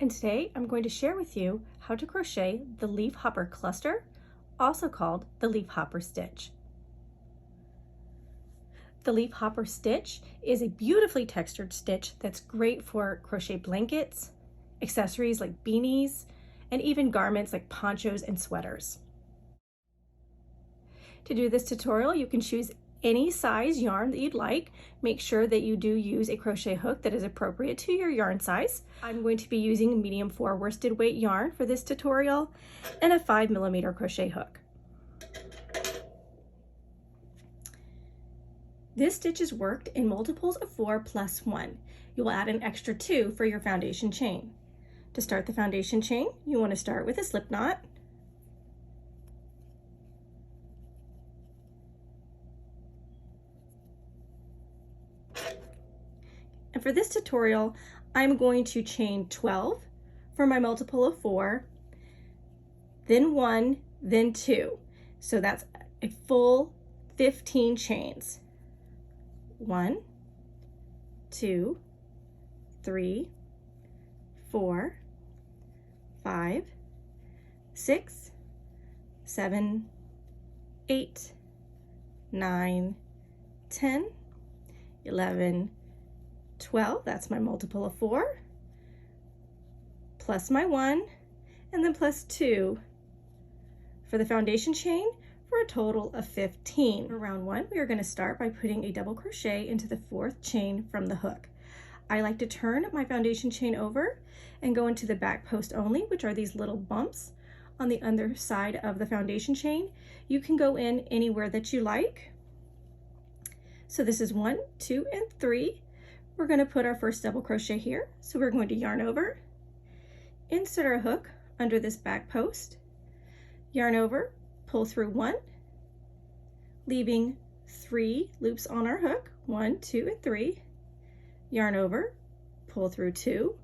and today I'm going to share with you how to crochet the Leafhopper cluster, also called the Leafhopper stitch. The Leafhopper stitch is a beautifully textured stitch that's great for crochet blankets, accessories like beanies, and even garments like ponchos and sweaters. To do this tutorial, you can choose any size yarn that you'd like. Make sure that you do use a crochet hook that is appropriate to your yarn size. I'm going to be using medium 4 worsted weight yarn for this tutorial and a 5mm crochet hook. This stitch is worked in multiples of 4 plus 1. You will add an extra 2 for your foundation chain. To start the foundation chain, you want to start with a slip knot. And for this tutorial, I'm going to chain 12 for my multiple of 4, then 1, then 2. So that's a full 15 chains. 1, 2, 3, 4, 5, 6, 7, 8, 9, 10, 11, 12, that's my multiple of 4, plus my 1, and then plus 2 for the foundation chain for a total of 15. For round 1, we are going to start by putting a double crochet into the 4th chain from the hook. I like to turn my foundation chain over and go into the back post only, which are these little bumps on the underside of the foundation chain. You can go in anywhere that you like. So this is 1, 2, and 3. We're going to put our first double crochet here. So we're going to yarn over, insert our hook under this back post, yarn over, pull through 1, leaving 3 loops on our hook, 1, 2, and 3, yarn over, pull through 2,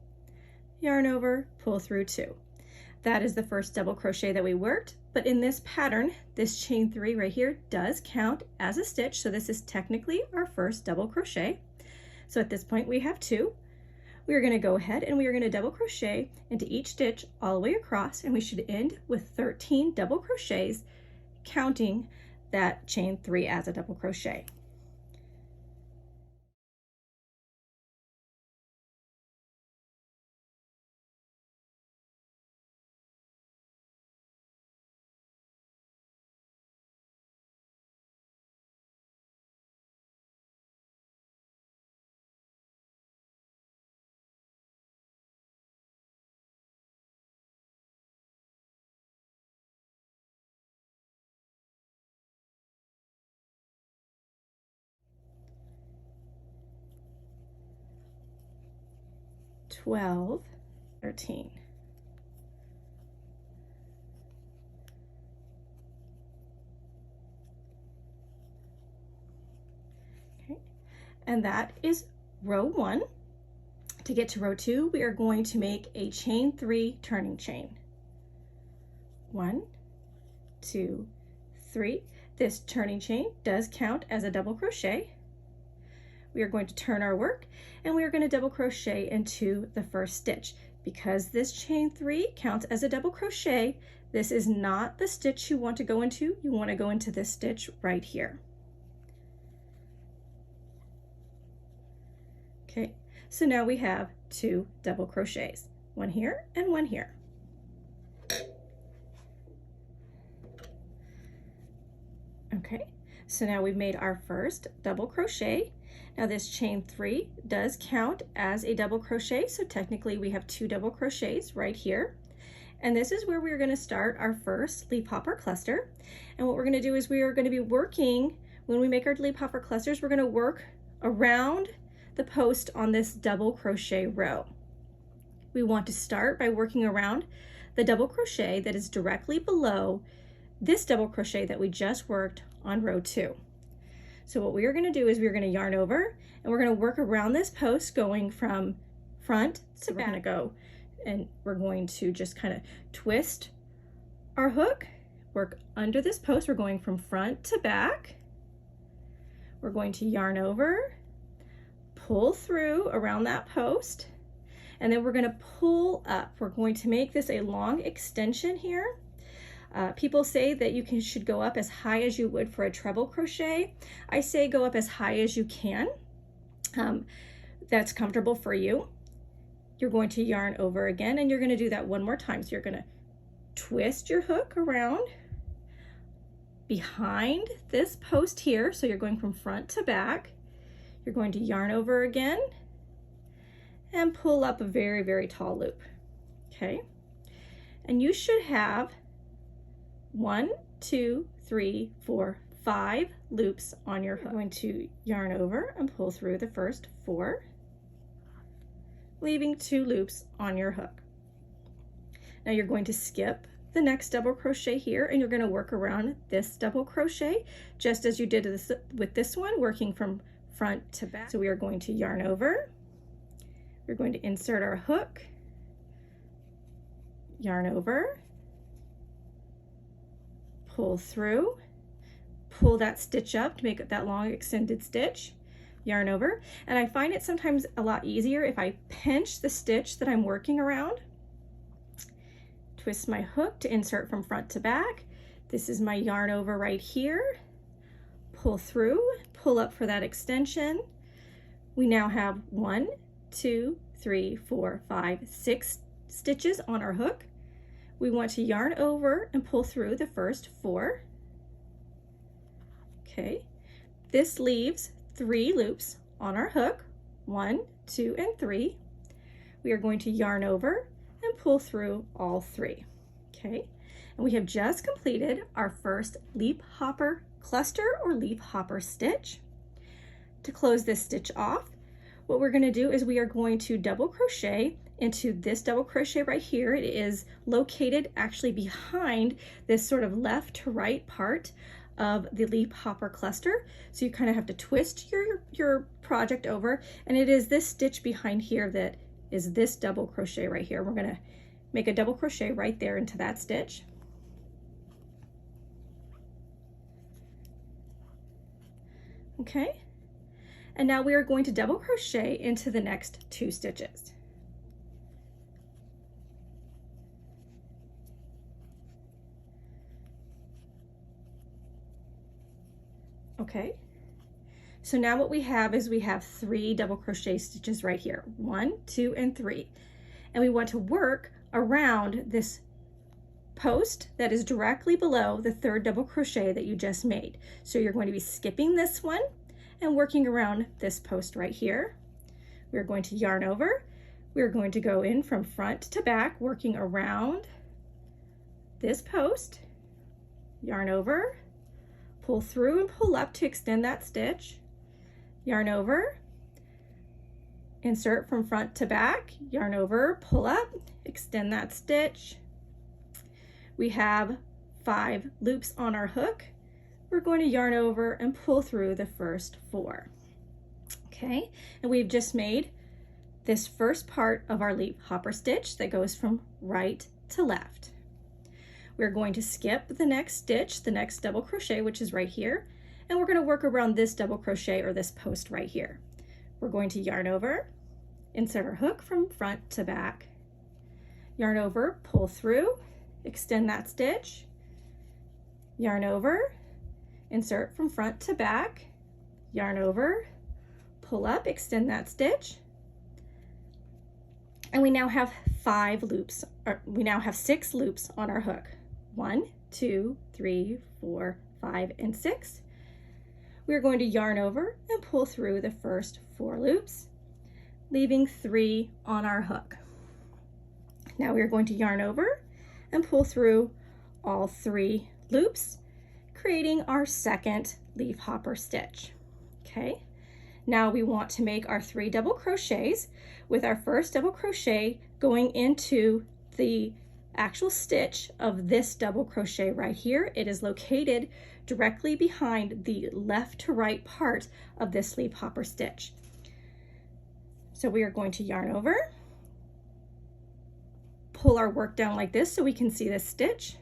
yarn over, pull through 2. That is the first double crochet that we worked, but in this pattern, this chain 3 right here does count as a stitch, so this is technically our first double crochet. So at this point we have 2. We are going to go ahead and we are going to double crochet into each stitch all the way across, and we should end with 13 double crochets, counting that chain 3 as a double crochet. $12, 13. Okay, and that is row 1. To get to row 2, we are going to make a chain 3 turning chain. 1, 2, 3. This turning chain does count as a double crochet. We are going to turn our work and we are going to double crochet into the first stitch. Because this chain 3 counts as a double crochet, this is not the stitch you want to go into. You want to go into this stitch right here. Okay, so now we have 2 double crochets, 1 here and 1 here. Okay, so now we've made our first double crochet. Now this chain 3 does count as a double crochet, so technically we have 2 double crochets right here. And this is where we're going to start our first leafhopper cluster. And what we're going to do is we are going to be working, when we make our leafhopper clusters, we're going to work around the post on this double crochet row. We want to start by working around the double crochet that is directly below this double crochet that we just worked on row 2. So what we are going to do is we're going to yarn over and we're going to work around this post going from front to back. We're going to go and we're going to just kind of twist our hook, work under this post. We're going from front to back. We're going to yarn over, pull through around that post, and then we're going to pull up. We're going to make this a long extension here. People say that you should go up as high as you would for a treble crochet. I say go up as high as you can. That's comfortable for you. You're going to yarn over again, and you're going to do that one more time. So you're going to twist your hook around behind this post here. So you're going from front to back. You're going to yarn over again and pull up a very, very tall loop. Okay. And you should have 1, 2, 3, 4, 5 loops on your hook. You're going to yarn over and pull through the first 4, leaving 2 loops on your hook. Now you're going to skip the next double crochet here, and you're going to work around this double crochet just as you did with this one, working from front to back. So we are going to yarn over. We're going to insert our hook, yarn over, pull through, pull that stitch up to make it that long extended stitch, yarn over. And I find it sometimes a lot easier if I pinch the stitch that I'm working around, twist my hook to insert from front to back. This is my yarn over right here, pull through, pull up for that extension. We now have 1, 2, 3, 4, 5, 6 stitches on our hook. We want to yarn over and pull through the first 4. Okay, this leaves 3 loops on our hook, 1, 2, and 3. We are going to yarn over and pull through all 3. Okay, and we have just completed our first Leafhopper cluster or Leafhopper stitch. To close this stitch off, what we're going to do is we are going to double crochet into this double crochet right here. It is located actually behind this sort of left to right part of the Leafhopper cluster. So you kind of have to twist your project over, and it is this stitch behind here that is this double crochet right here. We're going to make a double crochet right there into that stitch. Okay, and now we are going to double crochet into the next 2 stitches. Okay, so now what we have is we have 3 double crochet stitches right here, 1, 2, and 3, and we want to work around this post that is directly below the 3rd double crochet that you just made. So you're going to be skipping this one and working around this post right here. We're going to yarn over. We're going to go in from front to back, working around this post, yarn over, pull through and pull up to extend that stitch, yarn over, insert from front to back, yarn over, pull up, extend that stitch. We have 5 loops on our hook. We're going to yarn over and pull through the first 4. Okay, and we've just made this first part of our Leafhopper stitch that goes from right to left. We're going to skip the next stitch, the next double crochet, which is right here, and we're going to work around this double crochet or this post right here. We're going to yarn over, insert our hook from front to back, yarn over, pull through, extend that stitch, yarn over, insert from front to back, yarn over, pull up, extend that stitch, and we now have 5 loops, or we now have 6 loops on our hook. 1, 2, 3, 4, 5, and 6. We're going to yarn over and pull through the first 4 loops, leaving 3 on our hook. Now we're going to yarn over and pull through all 3 loops, creating our second Leafhopper stitch. Okay, now we want to make our 3 double crochets with our first double crochet going into the actual stitch of this double crochet right here. It is located directly behind the left to right part of this Leafhopper stitch. So we are going to yarn over, pull our work down like this so we can see this stitch,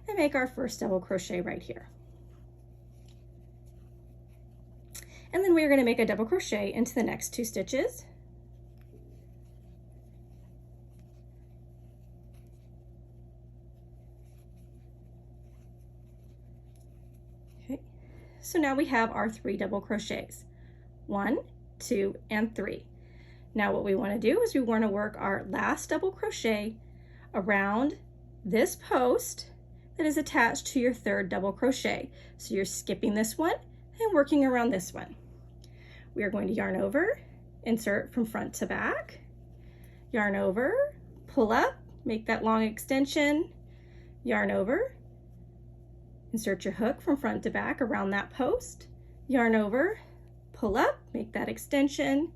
and make our first double crochet right here. And then we are going to make a double crochet into the next 2 stitches. So now we have our 3 double crochets. 1, 2, and 3. Now what we want to do is we want to work our last double crochet around this post that is attached to your 3rd double crochet. So you're skipping this one and working around this one. We are going to yarn over, insert from front to back, yarn over, pull up, make that long extension, yarn over, insert your hook from front to back around that post, yarn over, pull up, make that extension,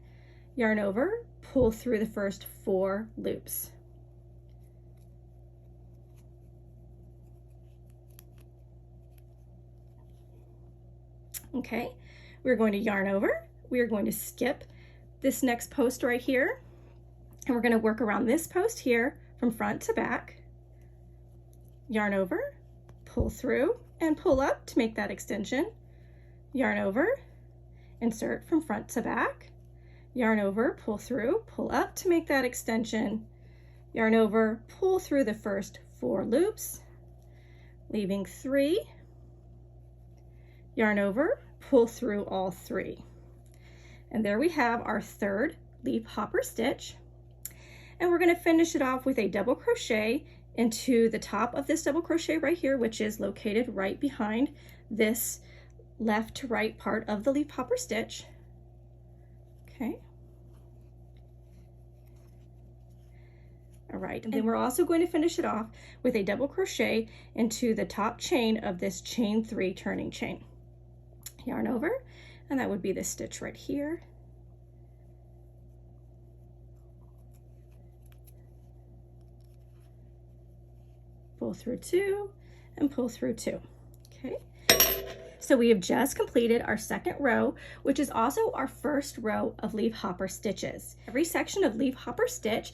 yarn over, pull through the first 4 loops. Okay, we're going to yarn over, we are going to skip this next post right here, and we're going to work around this post here from front to back, yarn over, pull through, and pull up to make that extension, yarn over, insert from front to back, yarn over, pull through, pull up to make that extension, yarn over, pull through the first 4 loops, leaving 3, yarn over, pull through all 3. And there we have our 3rd leafhopper stitch. And we're going to finish it off with a double crochet into the top of this double crochet right here, which is located right behind this left to right part of the leafhopper stitch. Okay. All right, and then we're also going to finish it off with a double crochet into the top chain of this chain 3 turning chain. Yarn over, and that would be this stitch right here. Pull through 2 and pull through 2. Okay, so we have just completed our 2nd row, which is also our 1st row of leafhopper stitches. Every section of leafhopper stitch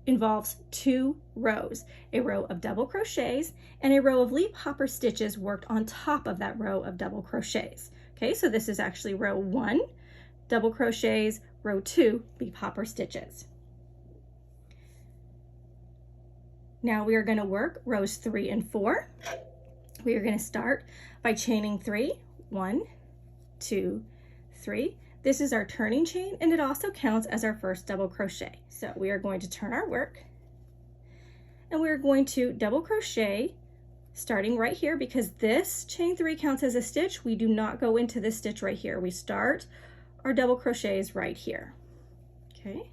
involves 2 rows, a row of double crochets and a row of leafhopper stitches worked on top of that row of double crochets. Okay, so this is actually row 1, double crochets, row 2, leafhopper stitches. Now we are going to work rows 3 and 4. We are going to start by chaining 3, 1, 2, 3. This is our turning chain, and it also counts as our first double crochet. So we are going to turn our work, and we're going to double crochet starting right here, because this chain 3 counts as a stitch. We do not go into this stitch right here. We start our double crochets right here. Okay,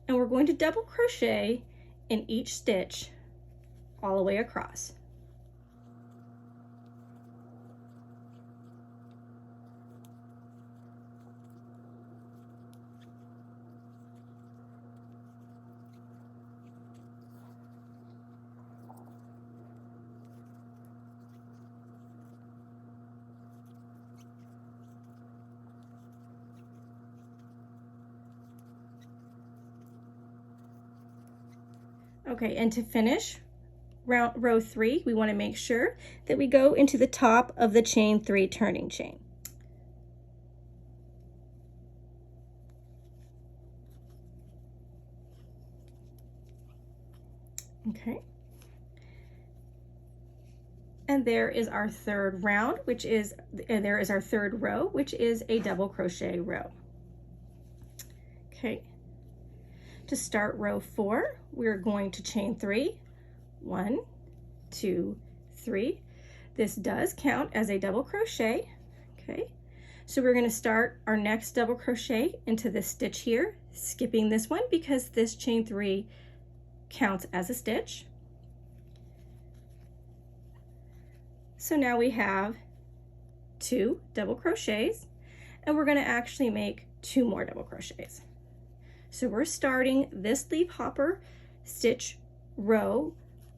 and we're going to double crochet in each stitch all the way across. Okay, and to finish row 3, we want to make sure that we go into the top of the chain 3 turning chain. Okay. And there is our 3rd round, there is our 3rd row, which is a double crochet row. Okay. To start row 4, we're going to chain 3, 1, 2, 3. This does count as a double crochet. Okay, so we're going to start our next double crochet into this stitch here, skipping this one because this chain 3 counts as a stitch. So now we have 2 double crochets, and we're going to actually make 2 more double crochets. So we're starting this leafhopper stitch row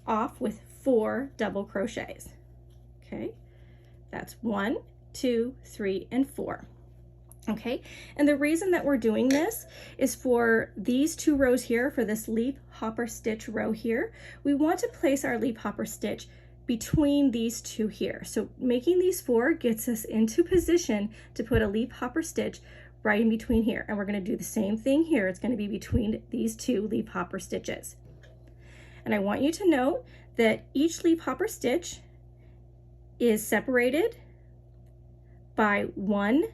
off with 4 double crochets. Okay, that's 1, 2, 3, and 4. Okay, and the reason that we're doing this is for these 2 rows here, for this leafhopper stitch row here, we want to place our leafhopper stitch between these 2 here. So making these 4 gets us into position to put a leafhopper stitch right in between here, and we're going to do the same thing here. It's going to be between these 2 leafhopper stitches. And I want you to note that each leafhopper stitch is separated by 1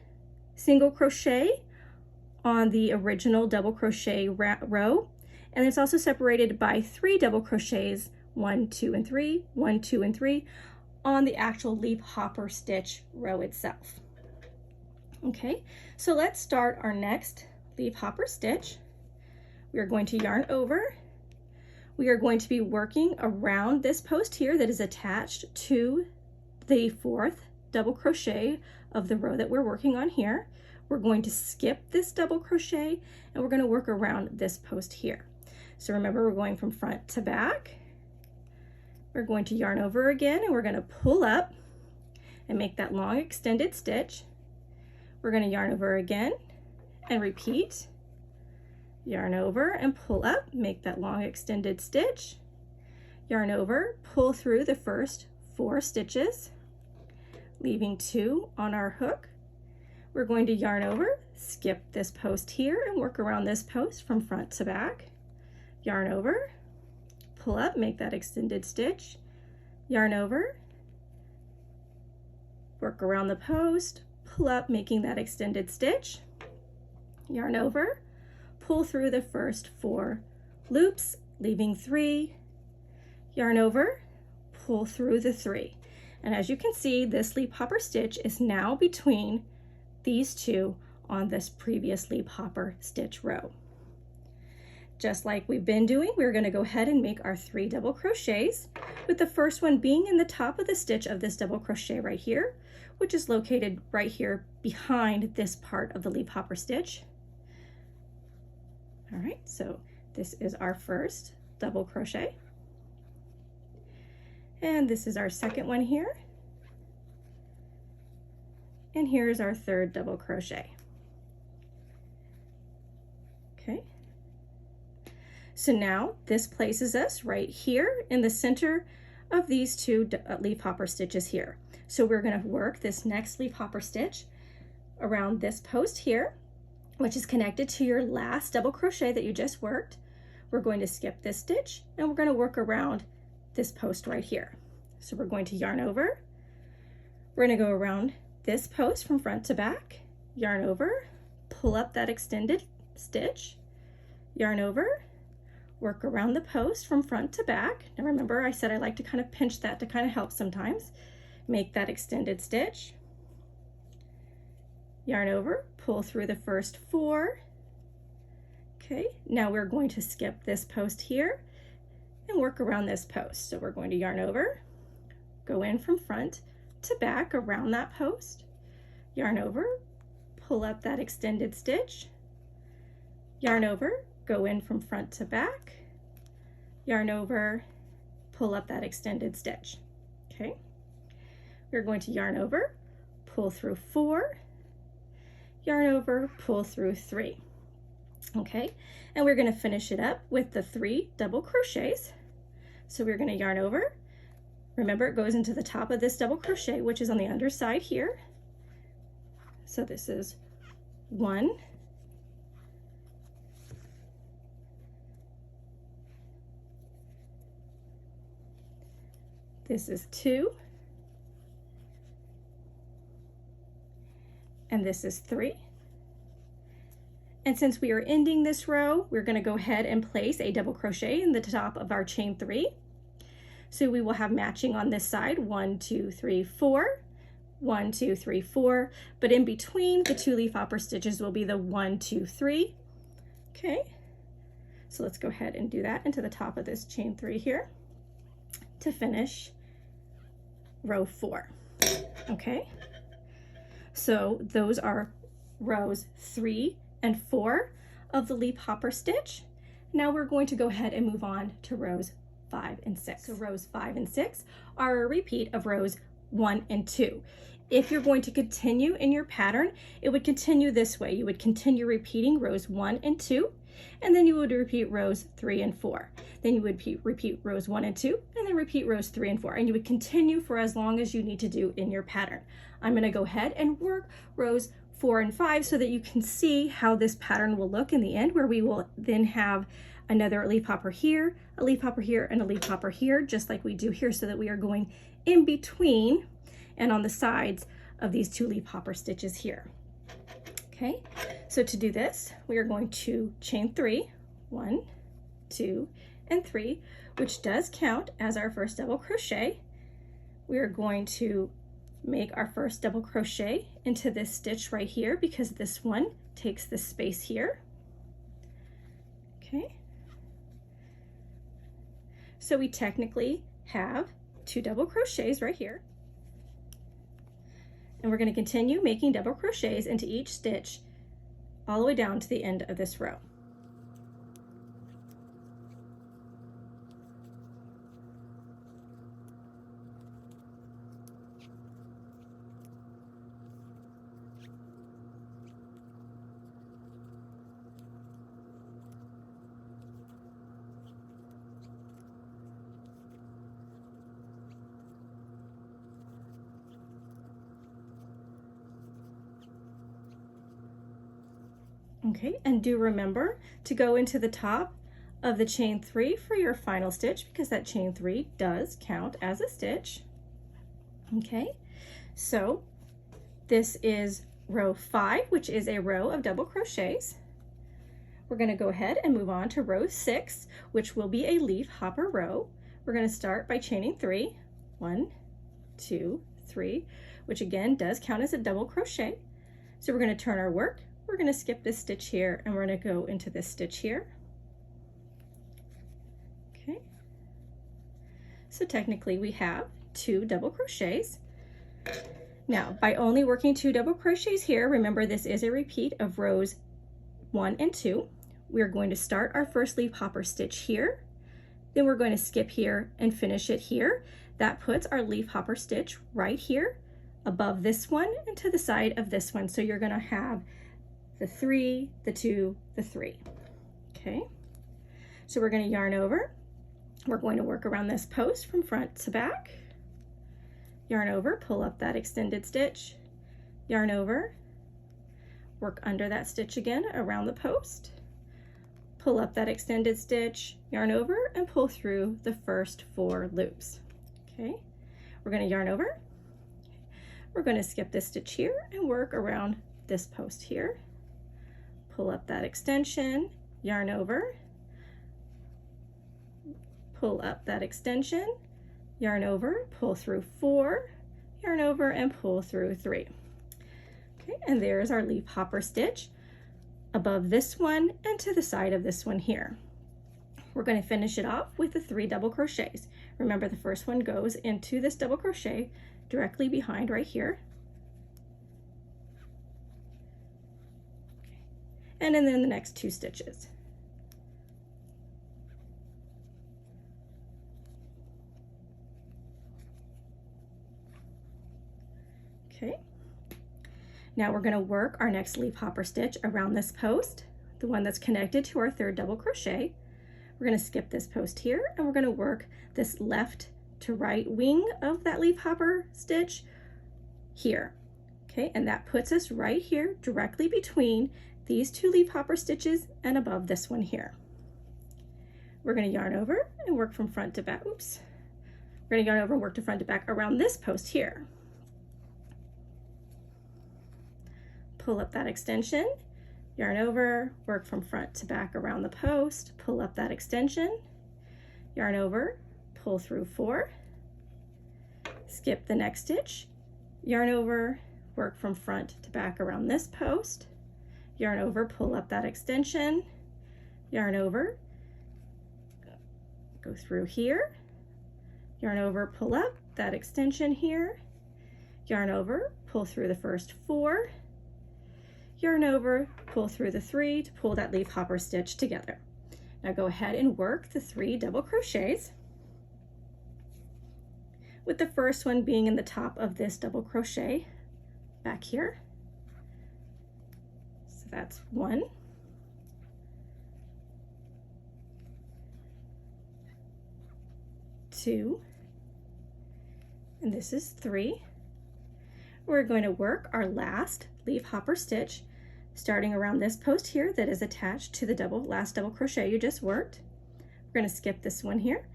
single crochet on the original double crochet row, and it's also separated by 3 double crochets, 1, 2, and 3, 1, 2, and 3 on the actual Leafhopper stitch row itself. Okay, so let's start our next Leafhopper stitch. We are going to yarn over. We are going to be working around this post here that is attached to the 4th double crochet of the row that we're working on here. We're going to skip this double crochet and we're going to work around this post here. So remember, we're going from front to back. We're going to yarn over again and we're going to pull up and make that long extended stitch. We're going to yarn over again and repeat. Yarn over and pull up, make that long extended stitch. Yarn over, pull through the first 4 stitches, leaving 2 on our hook. We're going to yarn over, skip this post here and work around this post from front to back. Yarn over, pull up, make that extended stitch, yarn over, work around the post, pull up, making that extended stitch, yarn over, pull through the first 4 loops, leaving 3, yarn over, pull through the 3. And as you can see, this Leafhopper stitch is now between these 2 on this previous Leafhopper stitch row. Just like we've been doing, we're going to go ahead and make our 3 double crochets, with the first one being in the top of the stitch of this double crochet right here, which is located right here behind this part of the Leafhopper stitch. All right, so this is our first double crochet. And this is our second one here. And here's our 3rd double crochet. Okay. So now this places us right here in the center of these 2 Leafhopper stitches here. So we're going to work this next Leafhopper stitch around this post here, which is connected to your last double crochet that you just worked. We're going to skip this stitch and we're going to work around this post right here. So we're going to yarn over. We're going to go around this post from front to back, yarn over, pull up that extended stitch, yarn over, work around the post from front to back. Now remember, I said I like to kind of pinch that to kind of help sometimes. Make that extended stitch, yarn over, pull through the first 4. Okay, now we're going to skip this post here and work around this post. So we're going to yarn over, go in from front to back around that post, yarn over, pull up that extended stitch, yarn over, go in from front to back, yarn over, pull up that extended stitch. Okay, we're going to yarn over, pull through 4, yarn over, pull through 3. Okay, and we're going to finish it up with the 3 double crochets. So we're going to yarn over. Remember, it goes into the top of this double crochet, which is on the underside here. So this is 1, this is 2, and this is 3. And since we are ending this row, we're going to go ahead and place a double crochet in the top of our chain 3. So we will have matching on this side, 1, 2, 3, 4, 1, 2, 3, 4, but in between the 2 Leafhopper stitches will be the 1, 2, 3. Okay, so let's go ahead and do that into the top of this chain 3 here to finish row 4. Okay, so those are rows 3 and 4 of the Leafhopper stitch. Now we're going to go ahead and move on to rows 5 and 6. So rows 5 and 6 are a repeat of rows 1 and 2. If you're going to continue in your pattern, it would continue this way. You would continue repeating rows 1 and 2, and then you would repeat rows 3 and 4. Then you would repeat rows 1 and 2, and then repeat rows 3 and 4, and you would continue for as long as you need to do in your pattern. I'm going to go ahead and work rows 4 and 5 so that you can see how this pattern will look in the end, where we will then have another leaf hopper here, a leaf hopper here, and a leaf hopper here, just like we do here, so that we are going in between and on the sides of these two leaf hopper stitches here. Okay, so to do this, we are going to chain 3, 1, 2, and 3, which does count as our first double crochet. We are going to make our first double crochet into this stitch right here because this one takes this space here. Okay, so we technically have 2 double crochets right here, and we're going to continue making double crochets into each stitch all the way down to the end of this row. Okay, and do remember to go into the top of the chain 3 for your final stitch because that chain 3 does count as a stitch. Okay, so this is row 5, which is a row of double crochets. We're going to go ahead and move on to row 6, which will be a leaf hopper row. We're going to start by chaining 3, 1, 2, 3, which again does count as a double crochet. So we're going to turn our work. We're going to skip this stitch here and we're going to go into this stitch here. Okay, so technically we have 2 double crochets. Now, by only working 2 double crochets here, remember this is a repeat of rows 1 and 2. We're going to start our first leaf hopper stitch here, then we're going to skip here and finish it here. That puts our leaf hopper stitch right here above this one and to the side of this one. So you're going to have the 3, the 2, the 3. Okay, so we're going to yarn over. We're going to work around this post from front to back. Yarn over, pull up that extended stitch, yarn over, work under that stitch again around the post, pull up that extended stitch, yarn over, and pull through the first 4 loops. Okay, we're going to yarn over. We're going to skip this stitch here and work around this post here. Pull up that extension, yarn over, pull up that extension, yarn over, pull through 4, yarn over, and pull through 3. Okay, and there's our leaf hopper stitch above this one and to the side of this one here. We're going to finish it off with the 3 double crochets. Remember, the first one goes into this double crochet directly behind right here. And then the next 2 stitches. Okay, now we're going to work our next leaf hopper stitch around this post, the one that's connected to our 3rd double crochet. We're going to skip this post here and we're going to work this left to right wing of that leaf hopper stitch here. Okay, and that puts us right here directly between these 2 leaf hopper stitches and above this one here. We're going to yarn over and work from front to back. Oops. We're going to yarn over and work to front to back around this post here. Pull up that extension, yarn over, work from front to back around the post, pull up that extension, yarn over, pull through 4, skip the next stitch, yarn over, work from front to back around this post, yarn over, pull up that extension, yarn over, go through here, yarn over, pull up that extension here, yarn over, pull through the first 4, yarn over, pull through the 3 to pull that leaf hopper stitch together. Now go ahead and work the 3 double crochets, with the first one being in the top of this double crochet back here. So that's 1, 2, and this is 3. We're going to work our last leaf hopper stitch starting around this post here that is attached to the last double crochet you just worked. We're going to skip this one here,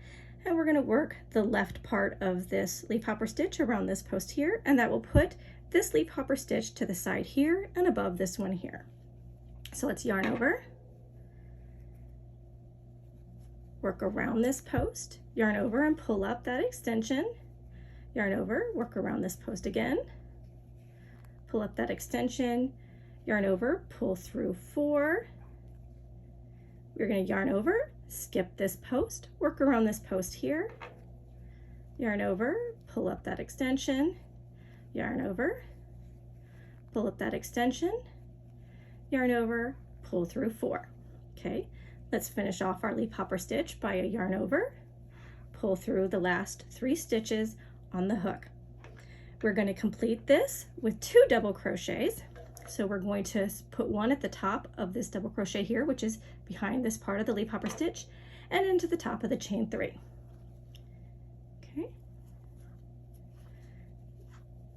and we're going to work the left part of this leafhopper stitch around this post here, and that will put this leafhopper stitch to the side here and above this one here. So let's yarn over, work around this post, yarn over and pull up that extension, yarn over, work around this post again, pull up that extension, yarn over, pull through 4. We're going to yarn over, skip this post, work around this post here, yarn over, pull up that extension, yarn over, pull up that extension, yarn over, pull through 4. Okay, let's finish off our leafhopper stitch by a yarn over, pull through the last 3 stitches on the hook. We're going to complete this with 2 double crochets. So we're going to put one at the top of this double crochet here, which is behind this part of the leafhopper stitch, and into the top of the chain 3. Okay,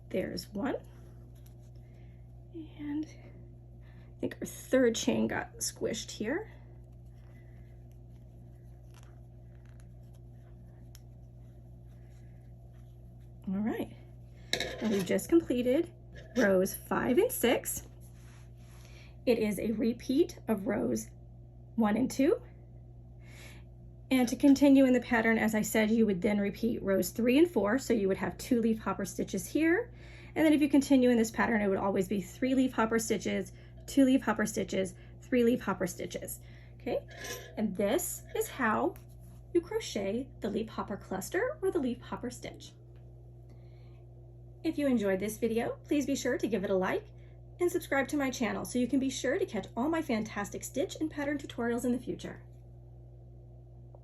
there's one, and I think our 3rd chain got squished here. All right, and we've just completed rows 5 and 6. It is a repeat of rows 1 and 2. And to continue in the pattern, as I said, you would then repeat rows 3 and 4. So you would have 2 leafhopper stitches here. And then if you continue in this pattern, it would always be 3 leafhopper stitches, 2 leafhopper stitches, 3 leafhopper stitches. Okay, and this is how you crochet the leafhopper cluster or the leafhopper stitch. If you enjoyed this video, please be sure to give it a like and subscribe to my channel so you can be sure to catch all my fantastic stitch and pattern tutorials in the future.